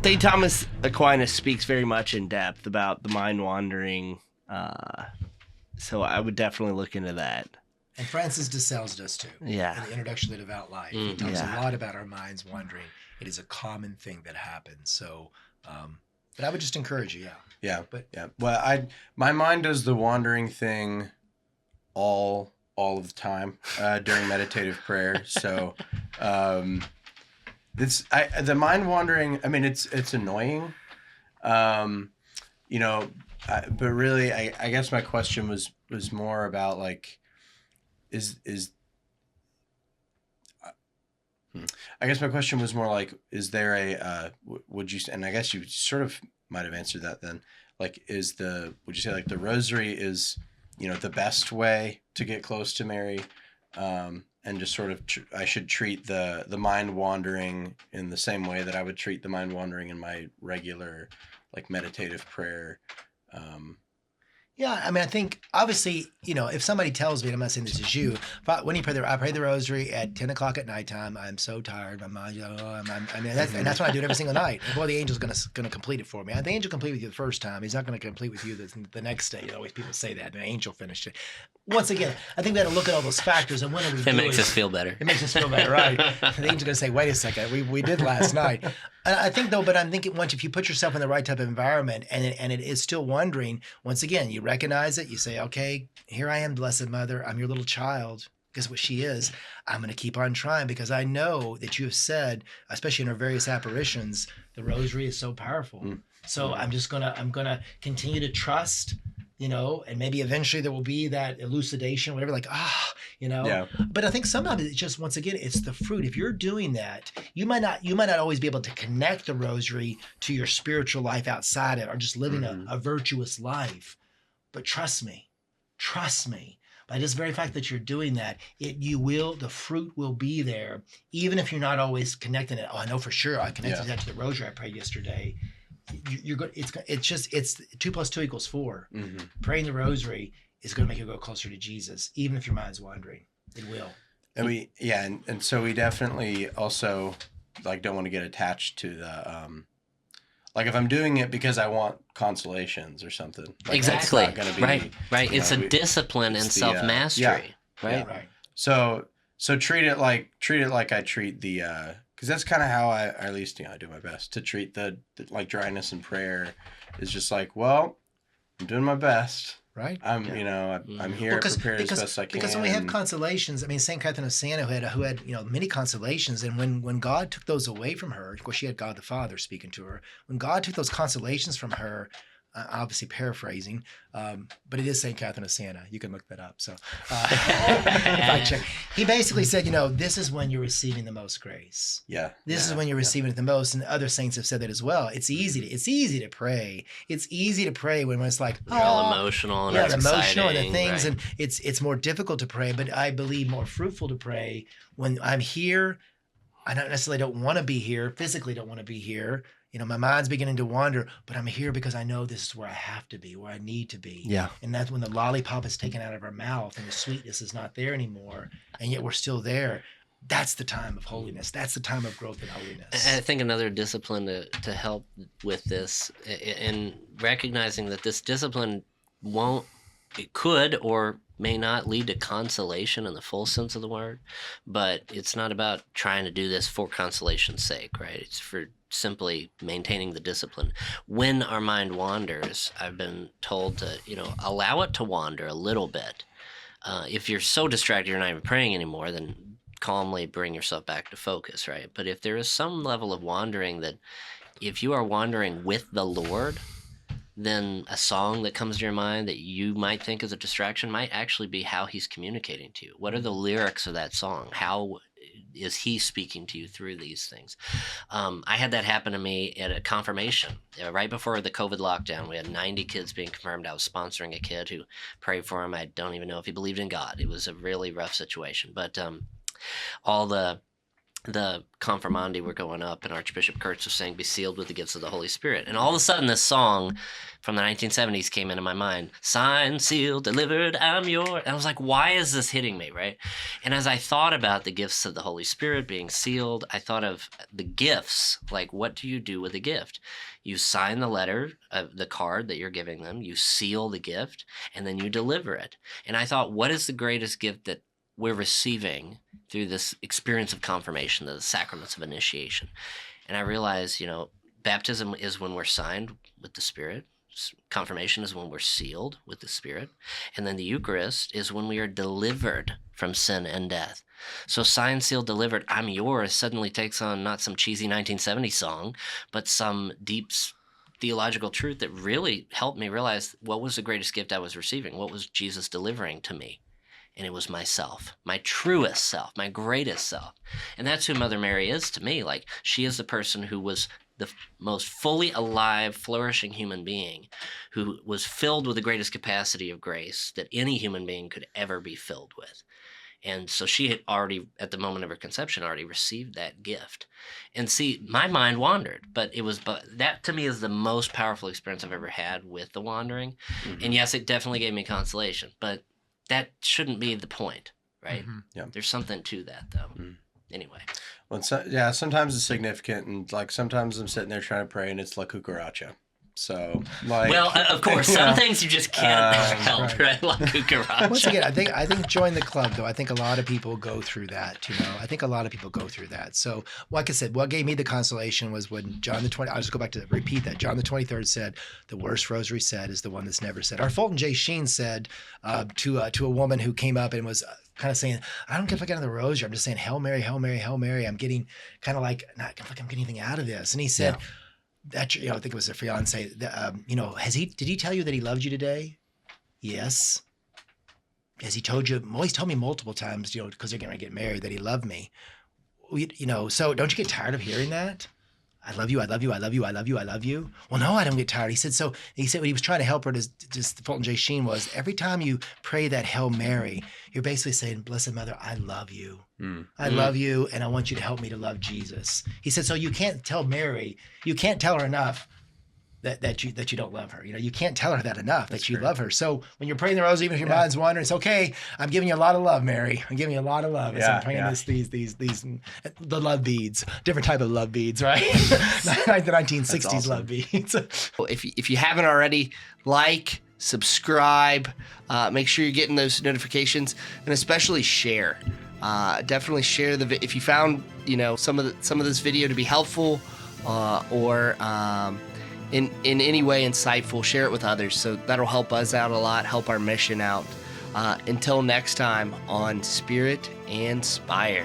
St. Thomas Aquinas speaks very much in depth about the mind wandering, so I would definitely look into that. And Francis de Sales does too. Yeah. In the Introduction to the Devout Life, he talks Yeah. a lot about our minds wandering. It is a common thing that happens. So, but I would just encourage you, Yeah. Well, my mind does the wandering thing all of the time during meditative prayer. So, the mind wandering. I mean, it's annoying, you know, but really, I guess my question was more about like, I guess my question was more like, is there a would you, and I guess you sort of might have answered that then, like, would you say like the rosary is, you know, the best way to get close to Mary, and just sort of I should treat the mind wandering in the same way that I would treat the mind wandering in my regular like meditative prayer. Yeah, I mean, I think obviously, you know, if somebody tells me, and I'm not saying this is you, but when you pray I pray the rosary at 10 o'clock at nighttime. I'm so tired. My mind, and that's why I do it every single night. Well, the angel's gonna complete it for me. The angel complete with you the first time. He's not gonna complete with you the next day. You know, always people say that the angel finished it. Once again, I think we got to look at all those factors and when are we doing it. Makes us feel better. It makes us feel better, right? The angel's gonna say, "Wait a second, we did last night." And I think though, but I'm thinking once if you put yourself in the right type of environment and it is still wandering, once again, you recognize it, you say, okay, here I am, Blessed Mother, I'm your little child. Guess what she is? I'm going to keep on trying because I know that you have said, especially in our various apparitions, the rosary is so powerful. So I'm going to continue to trust, you know, and maybe eventually there will be that elucidation, whatever, like, you know. Yeah. But I think sometimes it's just, once again, it's the fruit. If you're doing that, you might not always be able to connect the rosary to your spiritual life outside it or just living a virtuous life. But trust me, by just very fact that you're doing that, the fruit will be there, even if you're not always connecting it. Oh, I know for sure I connected that to the rosary I prayed yesterday. You're good. It's 2 + 2 = 4. Praying the rosary is going to make you go closer to Jesus, even if your mind's wandering. It will. And so we definitely also like don't want to get attached to the like if I'm doing it because I want consolations or something. Like exactly. That's not gonna be, right. It's a discipline and self-mastery. Right. So treat it like I treat the because that's kind of how I at least, you know, I do my best to treat the like dryness in prayer is just like, well, I'm doing my best. Right. I'm here prepared as best I can. Because when we have consolations, I mean, Saint Catherine of Siena, who had you know many consolations, and when God took those away from her, of course she had God the Father speaking to her. When God took those consolations from her, obviously paraphrasing, but it is Saint Catherine of Siena. You can look that up. So he basically said, you know, this is when you're receiving the most grace. Yeah. This is when you're receiving it the most, and other saints have said that as well. It's easy to pray. It's easy to pray when it's like you're all emotional and emotional and the things, right. and it's more difficult to pray. But I believe more fruitful to pray when I'm here. I don't necessarily don't want to be here, physically don't want to be here. You know, my mind's beginning to wander, but I'm here because I know this is where I have to be, where I need to be. Yeah. And that's when the lollipop is taken out of our mouth and the sweetness is not there anymore, and yet we're still there. That's the time of holiness. That's the time of growth in holiness. I think another discipline to help with this, in recognizing that this discipline it could or may not lead to consolation in the full sense of the word, but it's not about trying to do this for consolation's sake, right? It's for simply maintaining the discipline. When our mind wanders, I've been told to, you know, allow it to wander a little bit. If you're so distracted you're not even praying anymore, then calmly bring yourself back to focus, right? But if there is some level of wandering that if you are wandering with the Lord, then a song that comes to your mind that you might think is a distraction might actually be how he's communicating to you. What are the lyrics of that song? How is he speaking to you through these things? I had that happen to me at a confirmation. Right before the COVID lockdown, we had 90 kids being confirmed. I was sponsoring a kid who prayed for him. I don't even know if he believed in God. It was a really rough situation. But all the the confirmandi were going up, and Archbishop Kurtz was saying, "Be sealed with the gifts of the Holy Spirit." And all of a sudden, this song from the 1970s came into my mind: "Signed, sealed, delivered, I'm your." And I was like, "Why is this hitting me?" Right? And as I thought about the gifts of the Holy Spirit being sealed, I thought of the gifts. Like, what do you do with a gift? You sign the letter, the card that you're giving them. You seal the gift, and then you deliver it. And I thought, what is the greatest gift that we're receiving through this experience of confirmation, the sacraments of initiation? And I realized, baptism is when we're signed with the Spirit. Confirmation is when we're sealed with the Spirit. And then the Eucharist is when we are delivered from sin and death. So signed, sealed, delivered, I'm yours suddenly takes on not some cheesy 1970s song, but some deep theological truth that really helped me realize what was the greatest gift I was receiving. What was Jesus delivering to me? And it was myself, my truest self, my greatest self. And that's who Mother Mary is to me. Like, she is the person who was the most fully alive, flourishing human being, who was filled with the greatest capacity of grace that any human being could ever be filled with. And so she had already, at the moment of her conception, already received that gift. And see, my mind wandered, but that to me is the most powerful experience I've ever had with the wandering. Mm-hmm. And yes, it definitely gave me consolation, but that shouldn't be the point, right? Mm-hmm. Yeah. There's something to that, though. Mm-hmm. Anyway. Well, sometimes it's significant, and like sometimes I'm sitting there trying to pray, and it's La Cucaracha. So, like, well, of course, some things you just can't help, right? La Cucaracha. Once again, I think join the club, though. I think a lot of people go through that. I think a lot of people go through that. So, like I said, what gave me the consolation was when John the 20. I'll just go back to repeat that. John the 23rd said, "The worst rosary said is the one that's never said." Our Fulton J. Sheen said to a woman who came up and was kind of saying, "I don't care if I get on the rosary. I'm just saying Hail Mary, Hail Mary, Hail Mary. I'm getting kind of like not like I'm getting anything out of this." And he said. Yeah. That, I think it was a fiance. Did he tell you that he loved you today? Yes. Has he told you? Well, he's told me multiple times, because they're going to get married, that he loved me. So don't you get tired of hearing that? I love you. I love you. I love you. I love you. I love you. Well, no, I don't get tired. He said what he was trying to help her to just Fulton J. Sheen was every time you pray that Hail Mary, you're basically saying, Blessed Mother, I love you. I love you, and I want you to help me to love Jesus. He said, so you can't tell Mary, you can't tell her enough that you don't love her. You can't tell her that enough. That's that you love her. So when you're praying the rosary, even if your mind's wandering, it's okay. I'm giving you a lot of love, Mary. I'm giving you a lot of love as I'm praying the love beads, different type of love beads, right? The 1960s awesome. Love beads. If you haven't already, subscribe, make sure you're getting those notifications, and especially share. Definitely share if you found some of this video to be helpful or in any way insightful, share it with others. So that'll help us out a lot, help our mission out. Until next time on Spirit and Spire.